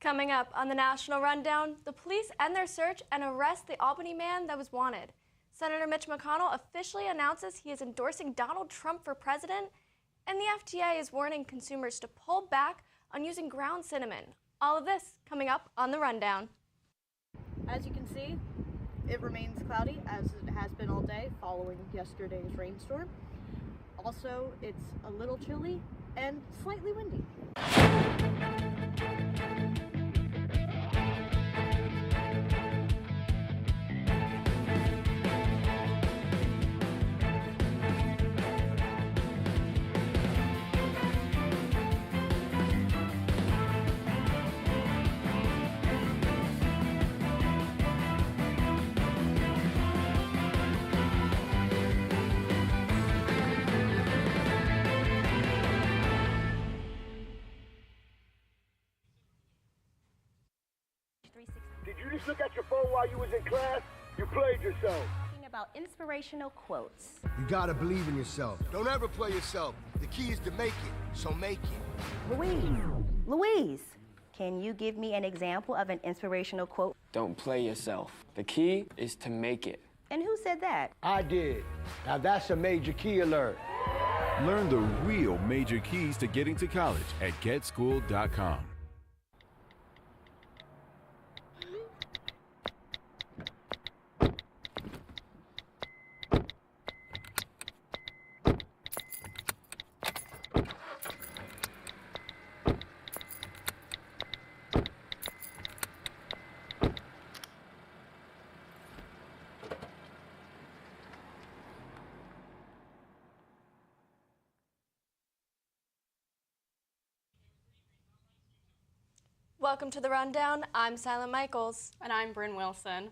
Coming up on the National Rundown, the police end their search and arrest the Albany man that was wanted. Senator Mitch McConnell officially announces he is endorsing Donald Trump for president, and the FDA is warning consumers to pull back on using ground cinnamon. All of this coming up on the Rundown. As you can see, it remains cloudy as it has been all day following yesterday's rainstorm. Also, it's a little chilly and slightly windy. Did you just look at your phone while you was in class? You played yourself. Talking about inspirational quotes. You gotta believe in yourself. Don't ever play yourself. The key is to make it, so make it. Louise, can you give me an example of an inspirational quote? Don't play yourself. The key is to make it. And who said that? I did. Now that's a major key alert. Learn the real major keys to getting to college at getschool.com. Welcome to the Rundown. I'm Silent Michaels. And I'm Bryn Wilson.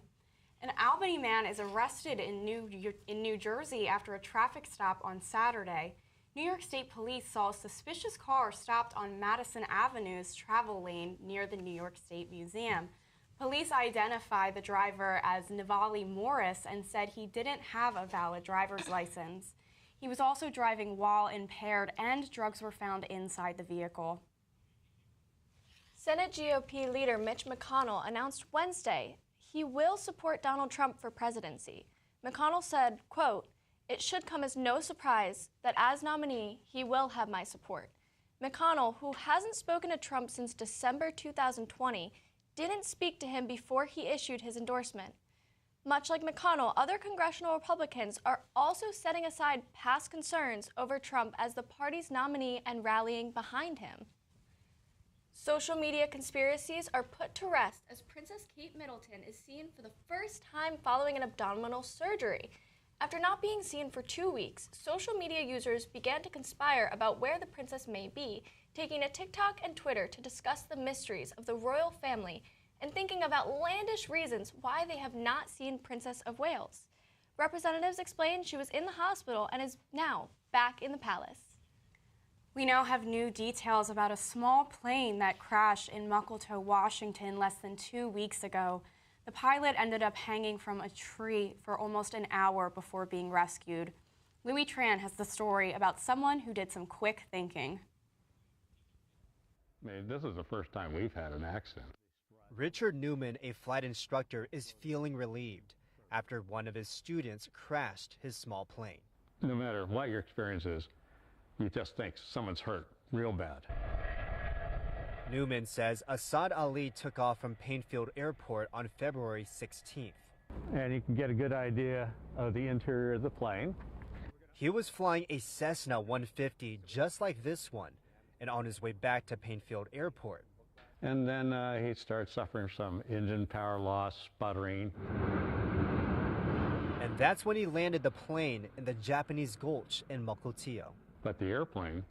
An Albany man is arrested in New Jersey after a traffic stop on Saturday. New York State police saw a suspicious car stopped on Madison Avenue's travel lane near the New York State Museum. Police identified the driver as Navali Morris and said he didn't have a valid driver's license. He was also driving while impaired, and drugs were found inside the vehicle. Senate GOP leader Mitch McConnell announced Wednesday he will support Donald Trump for presidency. McConnell said, quote, "It should come as no surprise that as nominee, he will have my support." McConnell, who hasn't spoken to Trump since December 2020, didn't speak to him before he issued his endorsement. Much like McConnell, other congressional Republicans are also setting aside past concerns over Trump as the party's nominee and rallying behind him. Social media conspiracies are put to rest as Princess Kate Middleton is seen for the first time following an abdominal surgery. After not being seen for 2 weeks, social media users began to conspire about where the princess may be, taking to TikTok and Twitter to discuss the mysteries of the royal family and thinking of outlandish reasons why they have not seen Princess of Wales. Representatives explained she was in the hospital and is now back in the palace. We now have new details about a small plane that crashed in Muckletoe, Washington less than 2 weeks ago. The pilot ended up hanging from a tree for almost an hour before being rescued. Louis Tran has the story about someone who did some quick thinking. I mean, this is the first time we've had an accident. Richard Newman, a flight instructor, is feeling relieved after one of his students crashed his small plane. No matter what your experience is, you just think someone's hurt real bad. Newman says Asad Ali took off from Painfield Airport on February 16th. And you can get a good idea of the interior of the plane. He was flying a Cessna 150 just like this one and on his way back to Painfield Airport. And then he started suffering some engine power loss, sputtering. And that's when he landed the plane in the Japanese Gulch in Mukilteo. But the airplane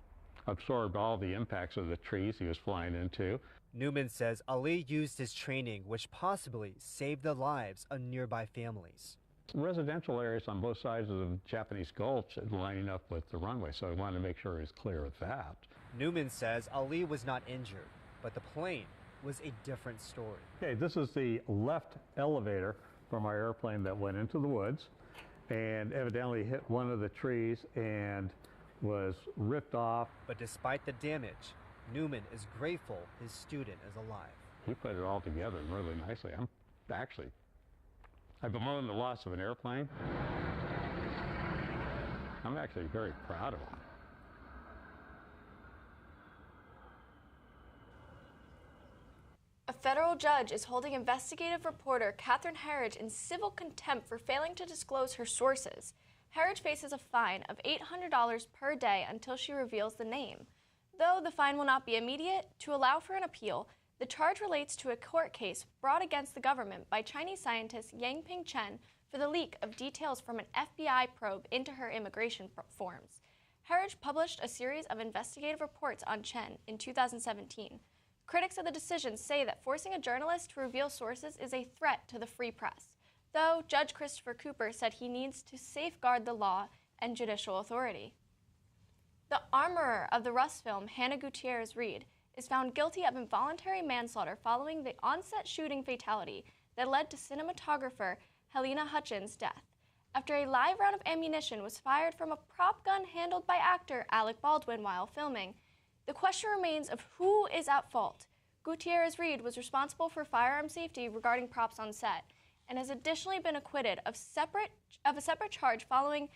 absorbed all the impacts of the trees he was flying into. Newman says Ali used his training, which possibly saved the lives of nearby families. Residential areas on both sides of the Japanese Gulch lining up with the runway, so I wanted to make sure he was clear of that. Newman says Ali was not injured, but the plane was a different story. Okay, this is the left elevator from our airplane that went into the woods and evidently hit one of the trees and was ripped off. But despite the damage, Newman is grateful his student is alive. he put it all together really nicely. I've bemoaned the loss of an airplane. I'm actually very proud of him. A federal judge is holding investigative reporter Catherine Herridge in civil contempt for failing to disclose her sources. Herridge faces a fine of $800 per day until she reveals the name. Though the fine will not be immediate, to allow for an appeal, the charge relates to a court case brought against the government by Chinese scientist Yang Ping Chen for the leak of details from an FBI probe into her immigration forms. Herridge published a series of investigative reports on Chen in 2017. Critics of the decision say that forcing a journalist to reveal sources is a threat to the free press, though Judge Christopher Cooper said he needs to safeguard the law and judicial authority. The armorer of the Rust film, Hannah Gutierrez-Reed, is found guilty of involuntary manslaughter following the on-set shooting fatality that led to cinematographer Helena Hutchins' death, after a live round of ammunition was fired from a prop gun handled by actor Alec Baldwin while filming. The question remains of who is at fault. Gutierrez-Reed was responsible for firearm safety regarding props on set and has additionally been acquitted of a separate charge following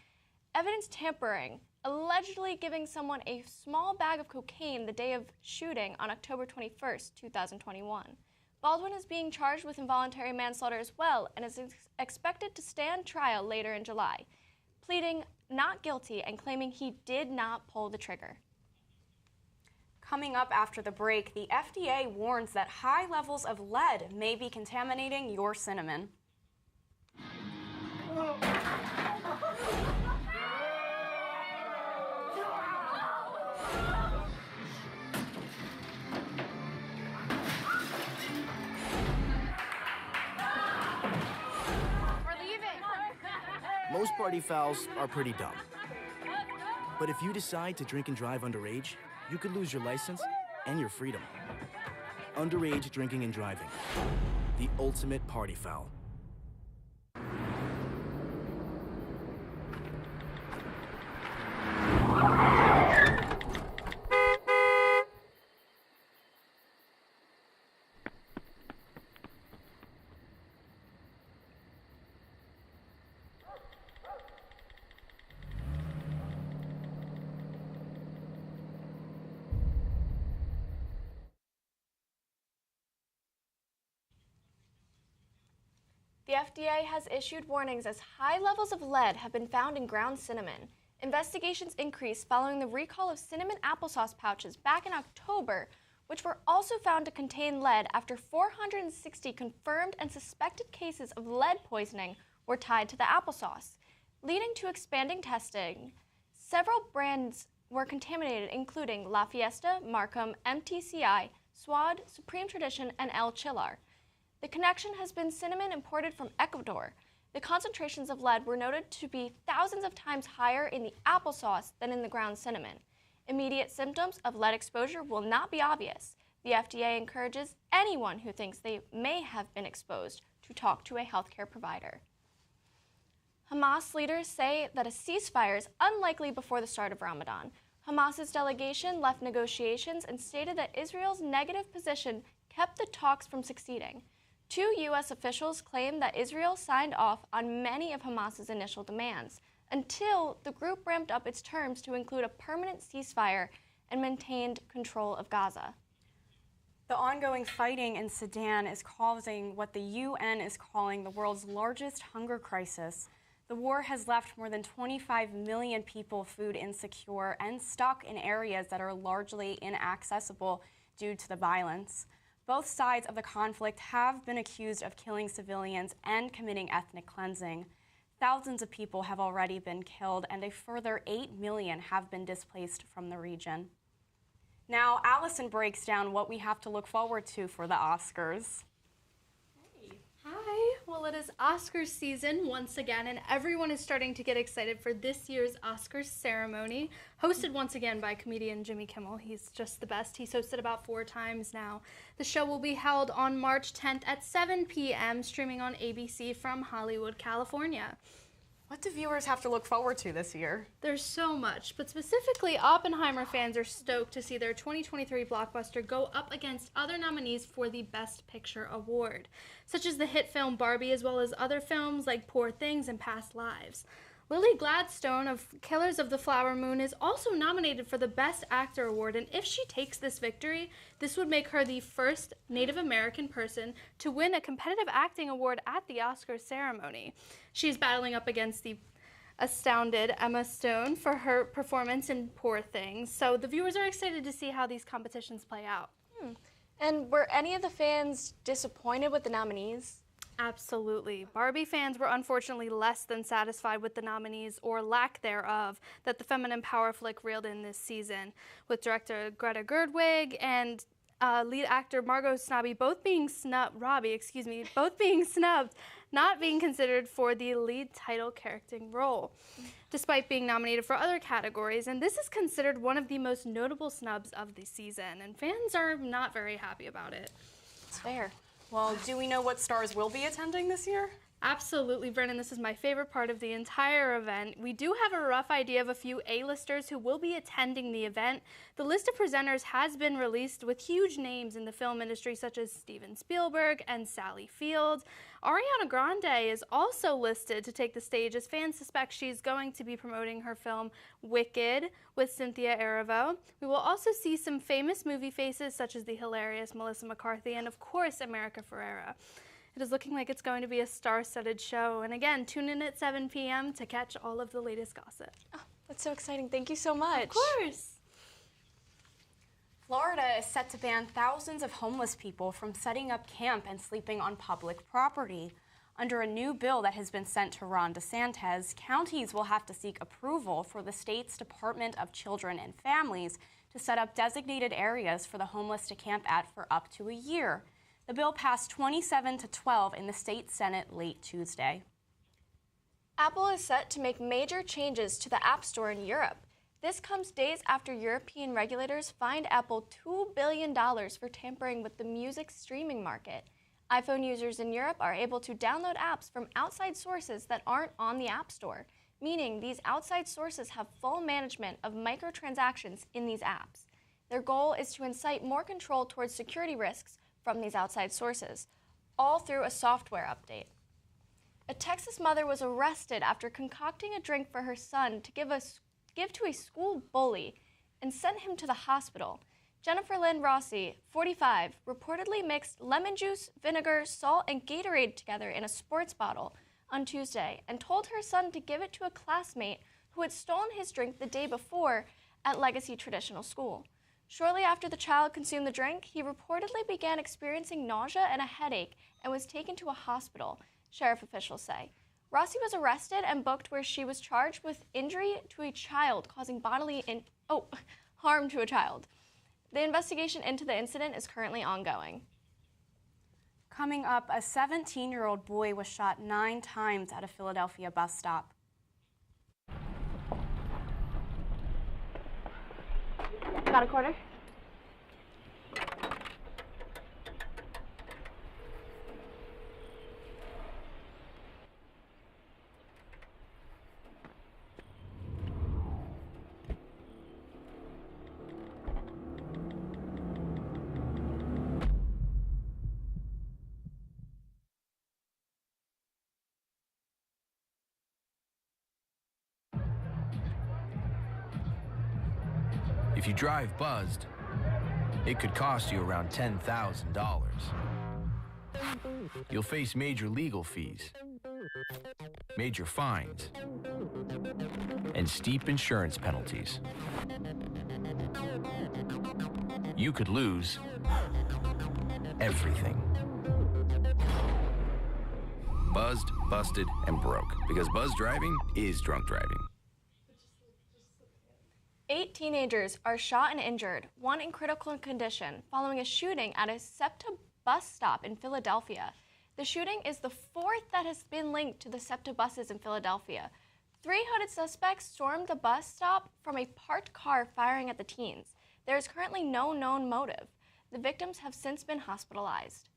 evidence tampering, allegedly giving someone a small bag of cocaine the day of shooting on October 21st, 2021. Baldwin is being charged with involuntary manslaughter as well and is expected to stand trial later in July, pleading not guilty and claiming he did not pull the trigger. Coming up after the break, the FDA warns that high levels of lead may be contaminating your cinnamon. Most party fouls are pretty dumb. But if you decide to drink and drive underage, you could lose your license and your freedom. Underage drinking and driving. The ultimate party foul. The FDA has issued warnings as high levels of lead have been found in ground cinnamon. Investigations increased following the recall of cinnamon applesauce pouches back in October, which were also found to contain lead after 460 confirmed and suspected cases of lead poisoning were tied to the applesauce, leading to expanding testing. Several brands were contaminated, including La Fiesta, Markham, MTCI, Swad, Supreme Tradition, and El Chillar. The connection has been cinnamon imported from Ecuador. The concentrations of lead were noted to be thousands of times higher in the applesauce than in the ground cinnamon. Immediate symptoms of lead exposure will not be obvious. The FDA encourages anyone who thinks they may have been exposed to talk to a healthcare provider. Hamas leaders say that a ceasefire is unlikely before the start of Ramadan. Hamas's delegation left negotiations and stated that Israel's negative position kept the talks from succeeding. 2 U.S. officials claim that Israel signed off on many of Hamas's initial demands until the group ramped up its terms to include a permanent ceasefire and maintained control of Gaza. The ongoing fighting in Sudan is causing what the UN is calling the world's largest hunger crisis. The war has left more than 25 million people food insecure and stuck in areas that are largely inaccessible due to the violence. Both sides of the conflict have been accused of killing civilians and committing ethnic cleansing. Thousands of people have already been killed, and a further 8 million have been displaced from the region. Now, Allison breaks down what we have to look forward to for the Oscars. Hi. Well, it is Oscars season once again, and everyone is starting to get excited for this year's Oscars ceremony, hosted once again by comedian Jimmy Kimmel. He's just the best. He's hosted about 4 times now. The show will be held on March 10th at 7 p.m., streaming on ABC from Hollywood, California. What do viewers have to look forward to this year? There's so much, but specifically Oppenheimer fans are stoked to see their 2023 blockbuster go up against other nominees for the Best Picture award, such as the hit film Barbie, as well as other films like Poor Things and Past Lives. Lily Gladstone of Killers of the Flower Moon is also nominated for the Best Actor award, and if she takes this victory, this would make her the first Native American person to win a competitive acting award at the Oscars ceremony. She's battling up against the astounded Emma Stone for her performance in Poor Things, so the viewers are excited to see how these competitions play out. And were any of the fans disappointed with the nominees? Absolutely. Barbie fans were unfortunately less than satisfied with the nominees, or lack thereof, that the feminine power flick reeled in this season, with director Greta Gerwig and lead actor Margot Robbie both being snubbed, not being considered for the lead title character role, despite being nominated for other categories. And this is considered one of the most notable snubs of the season, and fans are not very happy about it. It's fair. Well, do we know what stars will be attending this year? Absolutely, Brennan. This is my favorite part of the entire event. We do have a rough idea of a few A-listers who will be attending the event. The list of presenters has been released with huge names in the film industry, such as Steven Spielberg and Sally Field. Ariana Grande is also listed to take the stage, as fans suspect she's going to be promoting her film Wicked with Cynthia Erivo. We will also see some famous movie faces, such as the hilarious Melissa McCarthy and, of course, America Ferrera. It is looking like it's going to be a star-studded show. And again, tune in at 7 p.m. to catch all of the latest gossip. Oh, that's so exciting. Thank you so much. Of course. Florida is set to ban thousands of homeless people from setting up camp and sleeping on public property. Under a new bill that has been sent to Ron DeSantis, counties will have to seek approval for the state's Department of Children and Families to set up designated areas for the homeless to camp at for up to a year. The bill passed 27-12 in the state Senate late Tuesday. Apple is set to make major changes to the App Store in Europe. This comes days after European regulators fined Apple $2 billion for tampering with the music streaming market. iPhone users in Europe are able to download apps from outside sources that aren't on the App Store, meaning these outside sources have full management of microtransactions in these apps. Their goal is to incite more control towards security risks from these outside sources, all through a software update. A Texas mother was arrested after concocting a drink for her son to give to a school bully and sent him to the hospital. Jennifer Lynn Rossi, 45, reportedly mixed lemon juice, vinegar, salt, and Gatorade together in a sports bottle on Tuesday and told her son to give it to a classmate who had stolen his drink the day before at Legacy Traditional School. Shortly after the child consumed the drink, he reportedly began experiencing nausea and a headache and was taken to a hospital, sheriff officials say. Rossi was arrested and booked, where she was charged with injury to a child causing bodily harm to a child. The investigation into the incident is currently ongoing. Coming up, a 17-year-old boy was shot 9 times at a Philadelphia bus stop. Got a quarter? If you drive buzzed, it could cost you around $10,000. You'll face major legal fees, major fines, and steep insurance penalties. You could lose everything. Buzzed, busted, and broke, because buzz driving is drunk driving. 8 teenagers are shot and injured, one in critical condition, following a shooting at a SEPTA bus stop in Philadelphia. The shooting is the 4th that has been linked to the SEPTA buses in Philadelphia. 3 hooded suspects stormed the bus stop from a parked car, firing at the teens. There is currently no known motive. The victims have since been hospitalized.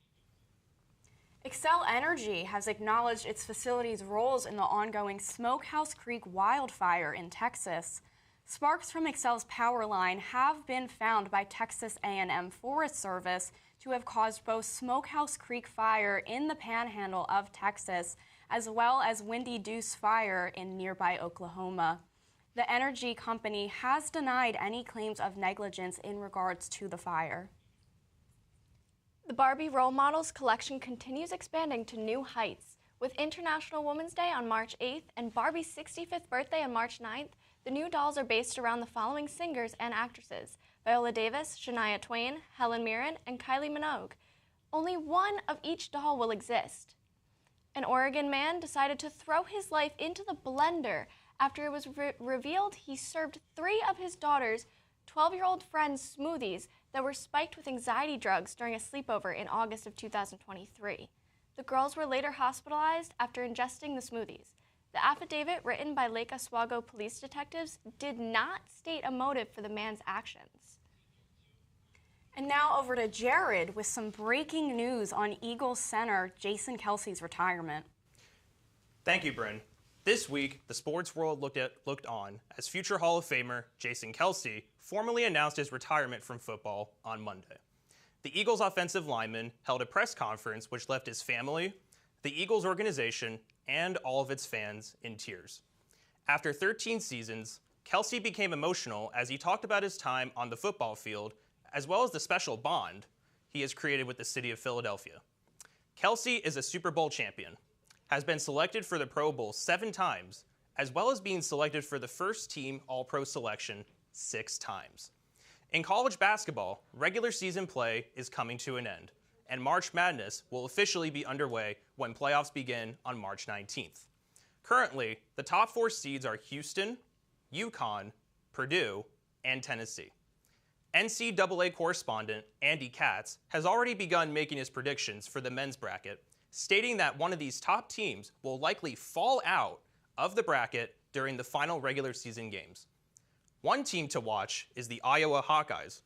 Xcel Energy has acknowledged its facility's roles in the ongoing Smokehouse Creek wildfire in Texas. Sparks from Xcel's power line have been found by Texas A&M Forest Service to have caused both Smokehouse Creek fire in the panhandle of Texas, as well as Windy Deuce fire in nearby Oklahoma. The energy company has denied any claims of negligence in regards to the fire. The Barbie Role Models collection continues expanding to new heights. With International Women's Day on March 8th and Barbie's 65th birthday on March 9th, the new dolls are based around the following singers and actresses: Viola Davis, Shania Twain, Helen Mirren, and Kylie Minogue. Only one of each doll will exist. An Oregon man decided to throw his life into the blender after it was revealed he served 3 of his daughter's 12-year-old friends smoothies that were spiked with anxiety drugs during a sleepover in August of 2023. The girls were later hospitalized after ingesting the smoothies. The affidavit written by Lake Oswego police detectives did not state a motive for the man's actions. And now over to Jared with some breaking news on Eagles center Jason Kelce's retirement. Thank you, Bryn. This week, the sports world looked on as future Hall of Famer Jason Kelce formally announced his retirement from football on Monday. The Eagles offensive lineman held a press conference which left his family, the Eagles organization, and all of its fans in tears. After 13 seasons, Kelce became emotional as he talked about his time on the football field, as well as the special bond he has created with the city of Philadelphia. Kelce is a Super Bowl champion, has been selected for the Pro Bowl 7 times, as well as being selected for the first team All-Pro selection 6 times. In college basketball, regular season play is coming to an end, and March Madness will officially be underway when playoffs begin on March 19th. Currently, the top 4 seeds are Houston, UConn, Purdue, and Tennessee. NCAA correspondent Andy Katz has already begun making his predictions for the men's bracket, stating that one of these top teams will likely fall out of the bracket during the final regular season games. One team to watch is the Iowa Hawkeyes,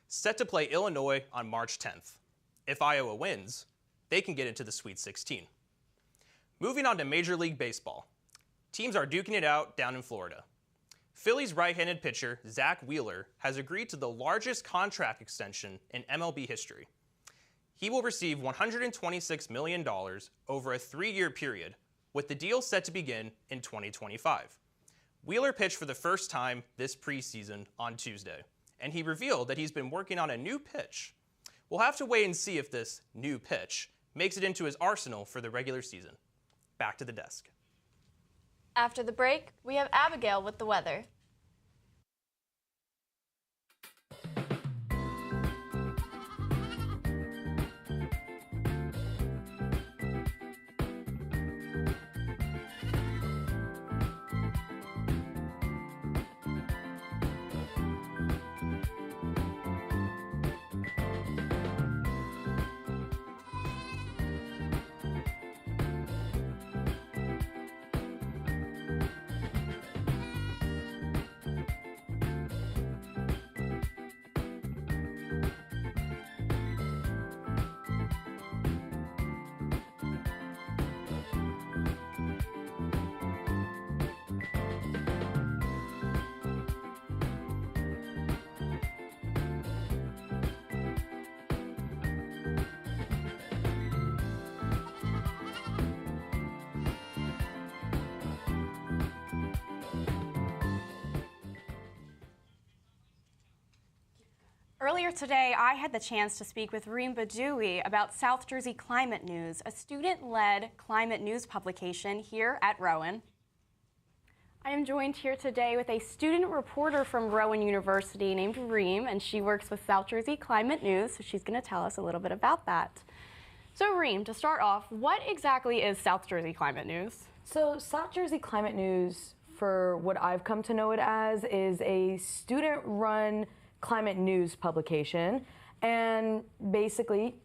set to play Illinois on March 10th. If Iowa wins, they can get into the Sweet 16. Moving on to Major League Baseball. Teams are duking it out down in Florida. Phillies right-handed pitcher Zach Wheeler has agreed to the largest contract extension in MLB history. He will receive $126 million over a 3-year period, with the deal set to begin in 2025. Wheeler pitched for the first time this preseason on Tuesday, and he revealed that he's been working on a new pitch. We'll have to wait and see if this new pitch makes it into his arsenal for the regular season. Back to the desk. After the break, we have Abigail with the weather. Earlier today, I had the chance to speak with Reem Badoui about South Jersey Climate News, a student-led climate news publication here at Rowan. I am joined here today with a student reporter from Rowan University named Reem, and she works with South Jersey Climate News, so she's going to tell us a little bit about that. So Reem, to start off, what exactly is South Jersey Climate News? So South Jersey Climate News, for what I've come to know it as, is a student-run climate news publication, and basically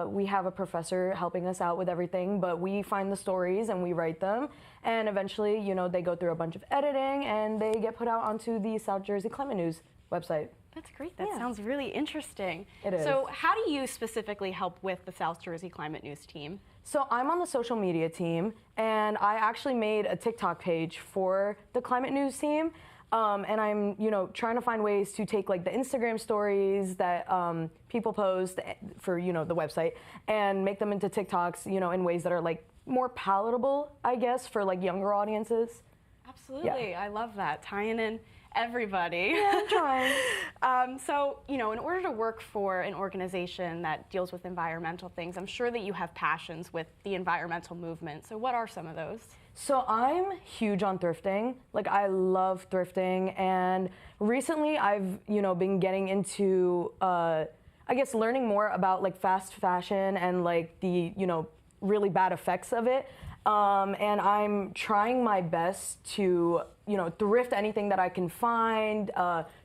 we have a professor helping us out with everything, but we find the stories and we write them, and eventually, you know, they go through a bunch of editing and they get put out onto the South Jersey Climate News website. That's great. That sounds really interesting. It is. So how do you specifically help with the South Jersey Climate News team? So I'm on the social media team, and I actually made a TikTok page for the Climate News team. And I'm, trying to find ways to take like the Instagram stories that people post for, the website and make them into TikToks, in ways that are like more palatable, I guess, for like younger audiences. Absolutely. Yeah. I love that. Tying in everybody. Yeah, I'm trying. So, in order to work for an organization that deals with environmental things, I'm sure that you have passions with the environmental movement. So what are some of those? So I'm huge on thrifting. Like, I love thrifting, and recently I've, been getting into, I guess, learning more about like fast fashion and like the, really bad effects of it. And I'm trying my best to, thrift anything that I can find,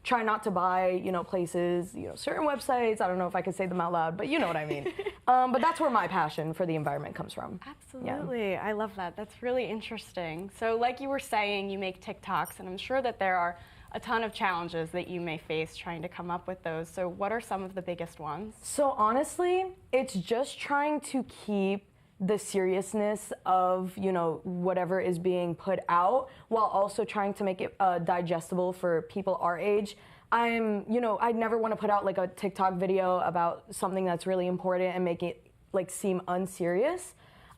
try not to buy, places, certain websites. I don't know if I can say them out loud, but you know what I mean. But that's where my passion for the environment comes from. Absolutely. I love that. That's really interesting. So like you were saying, you make TikToks, and I'm sure that there are a ton of challenges that you may face trying to come up with those. So what are some of the biggest ones? So honestly, it's just trying to keep the seriousness of, whatever is being put out, while also trying to make it digestible for people our age. I'd never want to put out like a TikTok video about something that's really important and make it like seem unserious.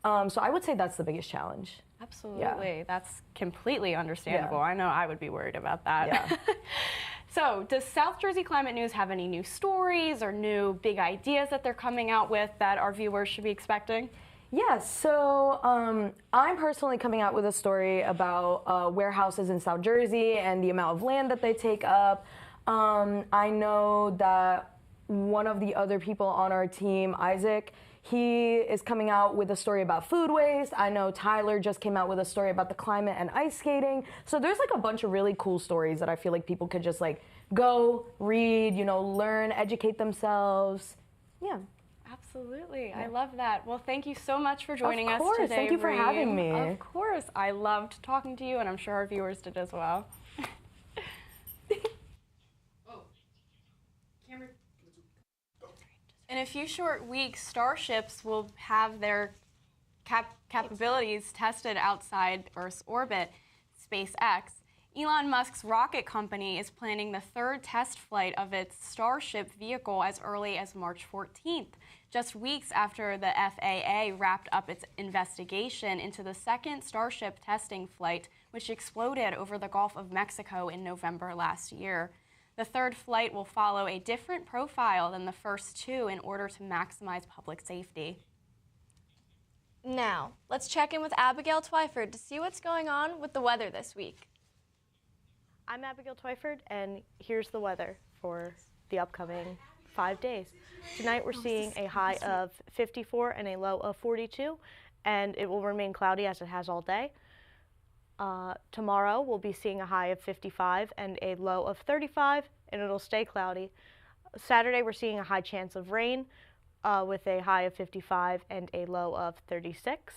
So I would say that's the biggest challenge. Absolutely. Yeah. That's completely understandable. Yeah. I know I would be worried about that. Yeah. So does South Jersey Climate News have any new stories or new big ideas that they're coming out with that our viewers should be expecting? Yes, so I'm personally coming out with a story about warehouses in South Jersey and the amount of land that they take up. I know that one of the other people on our team, Isaac, he is coming out with a story about food waste. I know Tyler just came out with a story about the climate and ice skating. So there's like a bunch of really cool stories that I feel like people could just like go, read, learn, educate themselves. Yeah. Absolutely. Yeah. I love that. Well, thank you so much for joining us today. Thank you for having me. Of course. I loved talking to you, and I'm sure our viewers did as well. In a few short weeks, Starships will have their capabilities tested outside Earth's orbit. SpaceX, Elon Musk's rocket company, is planning the third test flight of its Starship vehicle as early as March 14th, just weeks after the FAA wrapped up its investigation into the second Starship testing flight, which exploded over the Gulf of Mexico in November last year. The third flight will follow a different profile than the first two in order to maximize public safety. Now, let's check in with Abigail Twyford to see what's going on with the weather this week. I'm Abigail Twyford, and here's the weather for the upcoming 5 days. Tonight we're seeing a high of 54 and a low of 42, and it will remain cloudy as it has all day. Tomorrow we'll be seeing a high of 55 and a low of 35, and it'll stay cloudy. Saturday we're seeing a high chance of rain with a high of 55 and a low of 36.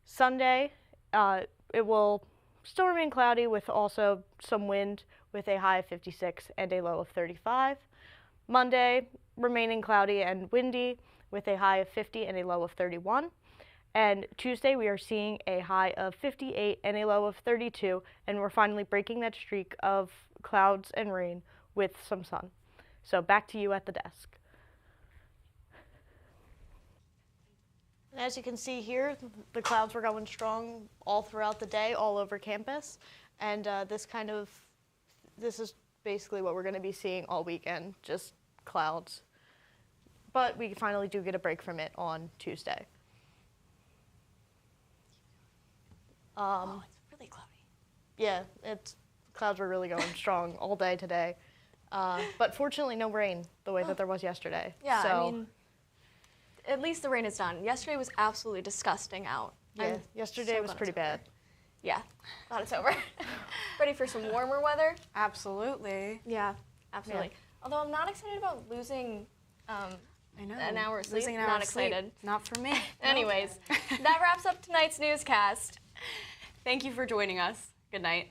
Sunday it will still remain cloudy with also some wind with a high of 56 and a low of 35. Monday, remaining cloudy and windy with a high of 50 and a low of 31. And Tuesday, we are seeing a high of 58 and a low of 32. And we're finally breaking that streak of clouds and rain with some sun. So back to you at the desk. And as you can see here, the clouds were going strong all throughout the day, all over campus. And this is basically what we're going to be seeing all weekend, just clouds. But we finally do get a break from it on Tuesday. Oh, it's really cloudy. Yeah, clouds were really going strong all day today. But fortunately, no rain the way that there was yesterday. Yeah, so, I mean, at least the rain is done. Yesterday was absolutely disgusting out. Yeah, yesterday was pretty bad. Yeah, glad it's over. Ready for some warmer weather? Absolutely. Yeah, absolutely. Yeah. Although I'm not excited about losing an hour of sleep. Losing an hour not of sleep. excited. Not for me. Anyways, that wraps up tonight's newscast. Thank you for joining us. Good night.